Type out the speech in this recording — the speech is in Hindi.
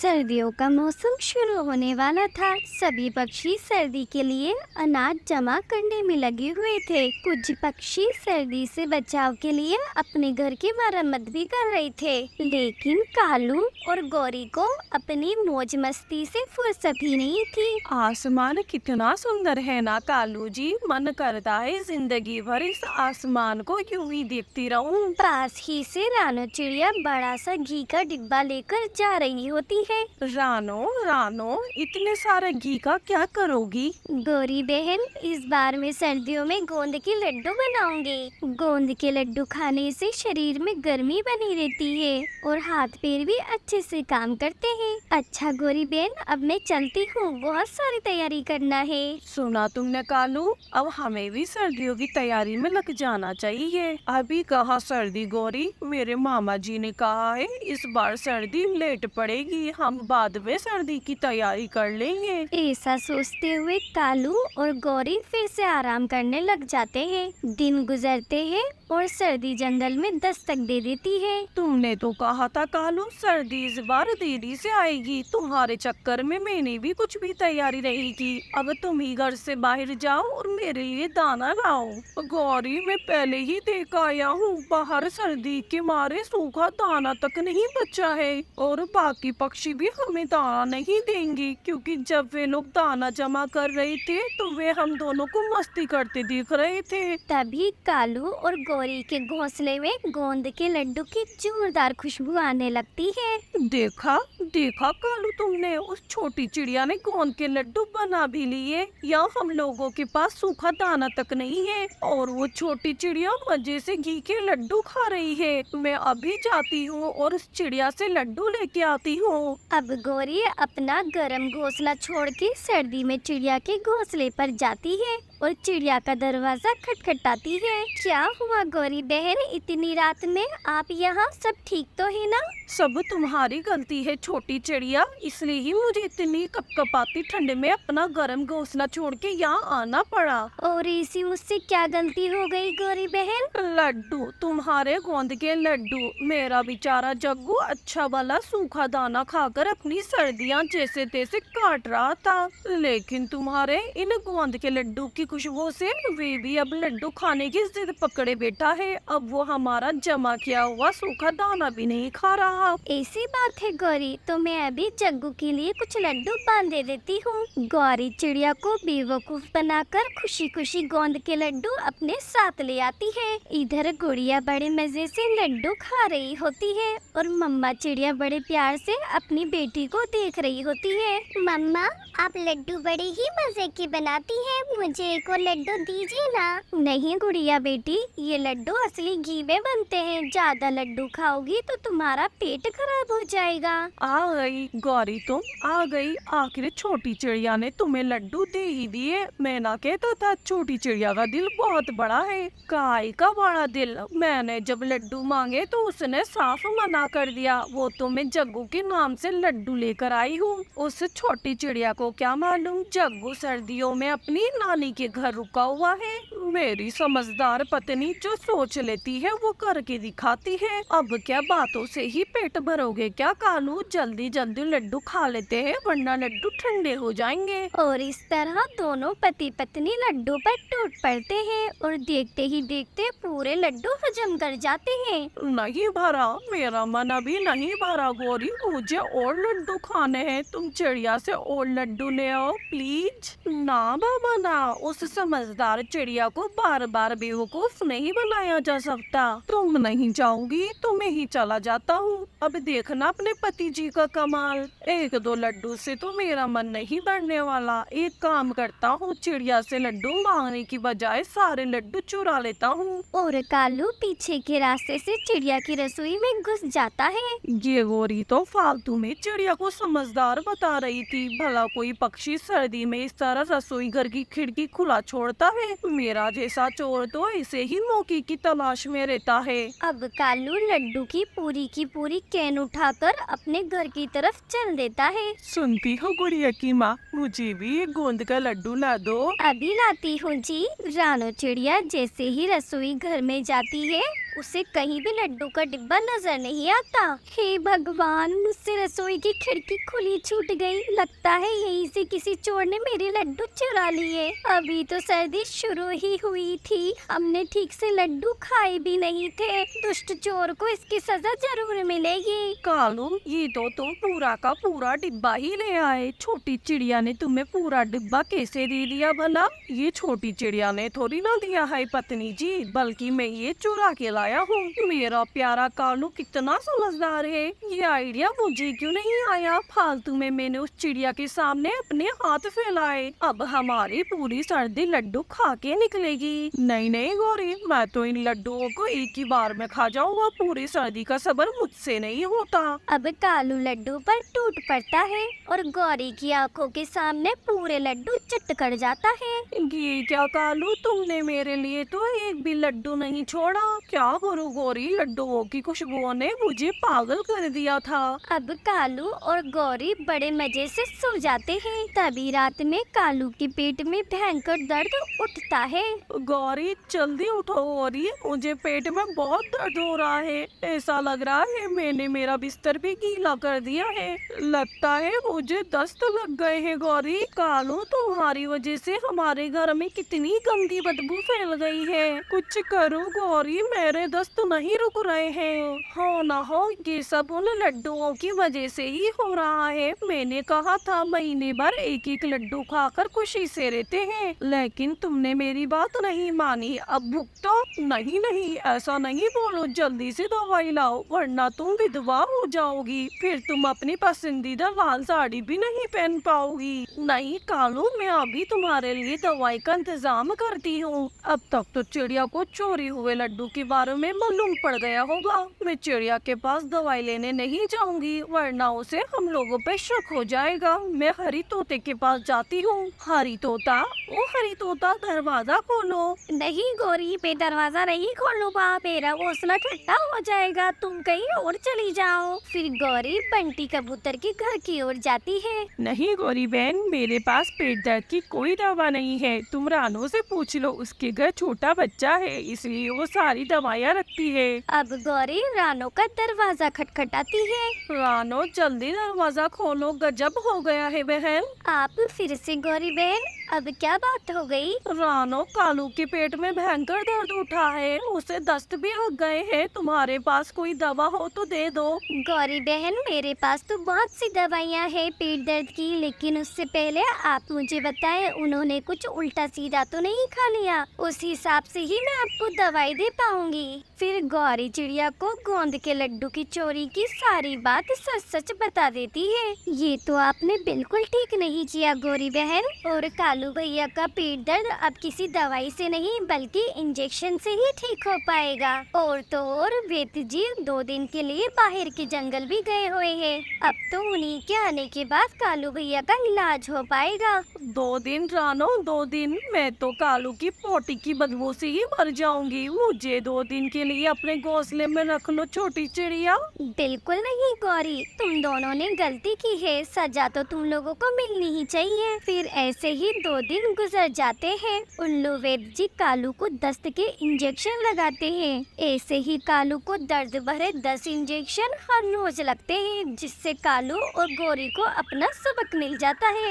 सर्दियों का मौसम शुरू होने वाला था। सभी पक्षी सर्दी के लिए अनाज जमा करने में लगे हुए थे। कुछ पक्षी सर्दी से बचाव के लिए अपने घर की मरम्मत भी कर रहे थे, लेकिन कालू और गौरी को अपनी मौज मस्ती से फुर्सत ही नहीं थी। आसमान कितना सुंदर है ना कालू जी। मन करता है जिंदगी भर इस आसमान को यूं ही देखती रहूं। पास ही से रानो चिड़िया बड़ा सा घी का डिब्बा लेकर जा रही होती है। रानो रानो, इतने सारे घी का क्या करोगी? गौरी बहन, इस बार मैं सर्दियों में गोंद के लड्डू बनाऊंगी। गोंद के लड्डू खाने से शरीर में गर्मी बनी रहती है और हाथ पैर भी अच्छे से काम करते हैं। अच्छा गौरी बहन, अब मैं चलती हूँ, बहुत सारी तैयारी करना है। सुना तुमने कालू, अब हमें भी सर्दियों की तैयारी में लग जाना चाहिए। अभी कहाँ सर्दी गौरी, मेरे मामा जी ने कहा है इस बार सर्दी लेट पड़ेगी, हम बाद में सर्दी की तैयारी कर लेंगे। ऐसा सोचते हुए कालू और गौरी फिर से आराम करने लग जाते हैं। दिन गुजरते हैं और सर्दी जंगल में दस्तक दे देती है। तुमने तो कहा था कालू सर्दी इस बार देरी से आएगी। तुम्हारे चक्कर में मैंने भी कुछ भी तैयारी नहीं की। अब तुम ही घर से बाहर जाओ और मेरे लिए दाना लाओ। गौरी, मैं पहले ही देख आया हूँ, बाहर सर्दी के मारे सूखा दाना तक नहीं बचा है और बाकी पक्षी भी हमें दाना नहीं देंगे, क्योंकि जब वे लोग दाना जमा कर रहे थे तो वे हम दोनों को मस्ती करते दिख रहे थे। तभी कालू और गौरी के घोंसले में गोंद के लड्डू की जोरदार खुशबू आने लगती है। देखा देखा कालू, तुमने उस छोटी चिड़िया ने गोंद के लड्डू बना भी लिए। या हम लोगों के पास सूखा दाना तक नहीं है और वो छोटी चिड़िया मजे से घी के लड्डू खा रही है। मैं अभी जाती हूँ और उस चिड़िया से लड्डू लेके आती हूँ। अब गौरी अपना गर्म घोंसला छोड़ के सर्दी में चिड़िया के घोंसले पर जाती है और चिड़िया का दरवाजा खटखटाती है। क्या हुआ गौरी बहन, इतनी रात में आप यहाँ? सब ठीक तो है ना? सब तुम्हारी गलती है छोटी चिड़िया, इसलिए ही मुझे इतनी कपकपाती ठंड में अपना गर्म घोंसला छोड़ के यहाँ आना पड़ा। और इसी मुझसे क्या गलती हो गई गौरी बहन? लड्डू, तुम्हारे गोंद के लड्डू। मेरा बेचारा जग्गू अच्छा वाला सूखा दाना खाकर अपनी सर्दियाँ जैसे तैसे काट रहा था, लेकिन तुम्हारे इन गोंद के लड्डू की खुशबू से वे भी अब लड्डू खाने की जिद पकड़े बैठा है। अब वो हमारा जमा किया हुआ सूखा दाना भी नहीं खा रहा। ऐसी बात है गौरी, तो मैं अभी जग्गू के लिए कुछ लड्डू बांध देती हूँ। गौरी चिड़िया को बेवकूफ बनाकर खुशी खुशी गोंद के लड्डू अपने साथ ले आती है। इधर गुड़िया बड़े मजे से लड्डू खा रही होती है और मम्मा चिड़िया बड़े प्यार से अपनी बेटी को देख रही होती है। मम्मा, आप लड्डू बड़े ही मजे के बनाती हैं, मुझे एक और लड्डू दीजिए ना। नहीं गुड़िया बेटी, ये लड्डू असली घी में बनते हैं। ज्यादा लड्डू खाओगी तो तुम्हारा पेट खराब हो जाएगा। आ गई गौरी, तुम आ गई। आखिर छोटी चिड़िया ने तुम्हें लड्डू दे ही दिए। मैं ना कहता था छोटी चिड़िया का दिल बहुत बड़ा है। काय का बड़ा दिल। मैंने जब लड्डू मांगे तो उसने साफ मना कर दिया। वो तो मैं जग्गू के नाम से लड्डू लेकर आई हूँ। उस छोटी चिड़िया को क्या मालूम जग्गू सर्दियों में अपनी नानी के घर रुका हुआ है। मेरी समझदार पत्नी जो सोच लेती है वो करके दिखाती है। अब क्या बातों से ही पेट भरोगे क्या कालू? जल्दी जल्दी लड्डू खा लेते हैं वरना लड्डू ठंडे हो जाएंगे। और इस तरह दोनों पति पत्नी लड्डू पर टूट पड़ते हैं और देखते ही देखते पूरे लड्डू हजम कर जाते हैं। नहीं भरा, मेरा मन अभी नहीं भरा गौरी, मुझे और लड्डू खाने हैं। तुम चिड़िया से और लड्डू ले आओ प्लीज। ना बाबा ना, उस समझदार चिड़िया को बार बार बेवकूफ नहीं बनाया जा सकता। तुम नहीं जाओगी तो मैं ही चला जाता हूँ। अब देखना अपने पति जी का कमाल। एक दो लड्डू से तो मेरा मन नहीं भरने वाला। एक काम करता हूँ, चिड़िया से लड्डू मांगने की बजाय सारे लड्डू चुरा लेता हूँ। और कालू पीछे के रास्ते से चिड़िया की रसोई में घुस जाता है। ये गोरी तो फालतू में चिड़िया को समझदार बता रही थी। भला कोई पक्षी सर्दी में इस तरह रसोई घर की खिड़की खुला छोड़ता है? मेरा जैसा चोर तो ऐसे ही मौके की तलाश में रहता है। अब कालू लड्डू की पूरी कैन उठाकर अपने घर की तरफ चल देता है। सुनती हो गुड़िया की माँ, मुझे भी एक गोंद का लड्डू ला दो। अभी लाती हूँ जी। रानो चिड़िया जैसे ही रसोई घर में जाती है उसे कहीं भी लड्डू का डिब्बा नजर नहीं आता। हे भगवान, मुझसे रसोई की खिड़की खुली छूट गई। लगता है यहीं से किसी चोर ने मेरे लड्डू चुरा लिए। अभी तो सर्दी शुरू ही हुई थी, हमने ठीक से लड्डू खाए भी नहीं थे। दुष्ट चोर को इसकी सजा जरूर मिलेगी। कालू, ये तो तुम पूरा का पूरा डिब्बा ही ले आए। छोटी चिड़िया ने तुम्हें पूरा डिब्बा कैसे दे दिया भला? ये छोटी चिड़िया ने थोड़ी ना दिया है पत्नी जी, बल्कि मैं ये चुरा के लाया हूँ। मेरा प्यारा कालू कितना समझदार है। ये आइडिया मुझे क्यों नहीं आया? फालतू में मैंने उस चिड़िया के सामने अपने हाथ फैलाए। अब हमारी पूरी सर्दी लड्डू खा के निकलेगी। नहीं नहीं गौरी, मैं तो इन लड्डुओं को एक ही बार में खा जाऊंगा। पूरी सर्दी का सब्र मुझसे नहीं होता। अब कालू लड्डू पर टूट पड़ता है और गौरी की आंखों के सामने पूरे लड्डू चट कर जाता है। ये क्या कालू, तुमने मेरे लिए तो एक भी लड्डू नहीं छोड़ा। क्या करूं गौरी, लड्डुओं की खुशबुओं ने मुझे पागल कर दिया था। अब कालू और गौरी बड़े मजे से सो जाते हैं। तभी रात में कालू के पेट में भयंकर दर्द उठता है। गौरी जल्दी उठो गौरी, मुझे पेट में बहुत दर्द हो रहा है। ऐसा लग रहा है मैंने मेरा बिस्तर भी गीला कर दिया है। लगता है मुझे दस्त लग गए हैं। गौरी, कालू तुम्हारी वजह से हमारे घर में कितनी गंदी बदबू फैल गई है। कुछ करो गौरी, मेरे दस्त नहीं रुक रहे हैं। हो ना हो ये सब उन लड्डुओं की वजह से ही हो रहा है। मैंने कहा था महीने भर एक एक लड्डू खाकर खुशी से रहते हैं, लेकिन तुमने मेरी बात नहीं मानी। अब भुगतो। नहीं नहीं, ऐसा नहीं बोलो, जल्दी से दवाई लाओ वरना तुम विधवा हो जाओगी। फिर तुम अपनी पसंदीदा लाल साड़ी भी नहीं पहन पाओगी। नहीं कालू, मैं अभी तुम्हारे लिए दवाई का इंतजाम करती हूँ। अब तक तो चिड़िया को चोरी हुए लड्डू के बारे में मालूम पड़ गया होगा। मैं चिड़िया के पास दवाई लेने नहीं जाऊंगी वरना उसे हम लोगों पे शक हो जाएगा। मैं हरी तोते के पास जाती हूँ। हरी तोता, ओ हरी तोता, दरवाजा खोलो। नहीं गौरी, मैं दरवाजा नहीं खोलूंगा, मेरा हौसला ठंडा हो जाएगा। तुम कहीं और चली जाओ। फिर गौरी बंटी कबूतर के घर की ओर जाती है। नहीं गौरी बहन, मेरे पास पेट दर्द की कोई दवा नहीं है। तुम रानो से पूछ लो, उसके घर छोटा बच्चा है इसलिए वो सारी दवाइयाँ रखती है। अब गौरी रानो का दरवाजा खटखटाती है। रानो जल्दी दरवाजा खोलो, गजब हो गया है बहन। आप फिर से गौरी बहन, अब क्या बात हो गई? रानो, कालू के पेट में भयंकर दर्द उठा है, उसे दस्त भी लग गए हैं। तुम्हारे पास कोई दवा हो तो दे दो। गौरी बहन, मेरे पास तो बहुत सी दवाइयाँ हैं पेट दर्द की, लेकिन उससे पहले आप मुझे बताएं उन्होंने कुछ उल्टा सीधा तो नहीं खा लिया? उस हिसाब से ही मैं आपको दवाई दे पाऊंगी। फिर गौरी चिड़िया को गोंद के लड्डू की चोरी की सारी बात सच सच बता देती है। ये तो आपने बिल्कुल ठीक नहीं किया गौरी बहन, और कालू भैया का पेट दर्द अब किसी दवाई से नहीं बल्कि इंजेक्शन से ही ठीक हो पाएगा। और तो और वेद जी 2 दिन के लिए बाहर के जंगल भी गए हुए हैं। अब तो उन्हीं के आने के बाद कालू भैया का इलाज हो पाएगा। 2 दिन रानो, 2 दिन? मैं तो कालू की पोटी की बदबू से ही मर जाऊंगी। मुझे 2 दिन के लिए अपने घोंसले में रख लो छोटी चिड़िया। बिल्कुल नहीं गौरी, तुम दोनों ने गलती की है, सजा तो तुम लोगों को मिलनी ही चाहिए। फिर ऐसे ही 2 दिन गुजर जाते हैं। उल्लू वेद जी कालू को दस्त के इंजेक्शन लगाते हैं। ऐसे ही कालू को दर्द भरे 10 इंजेक्शन हर रोज लगते हैं, जिससे कालू और गौरी को अपना सबक मिल जाता है।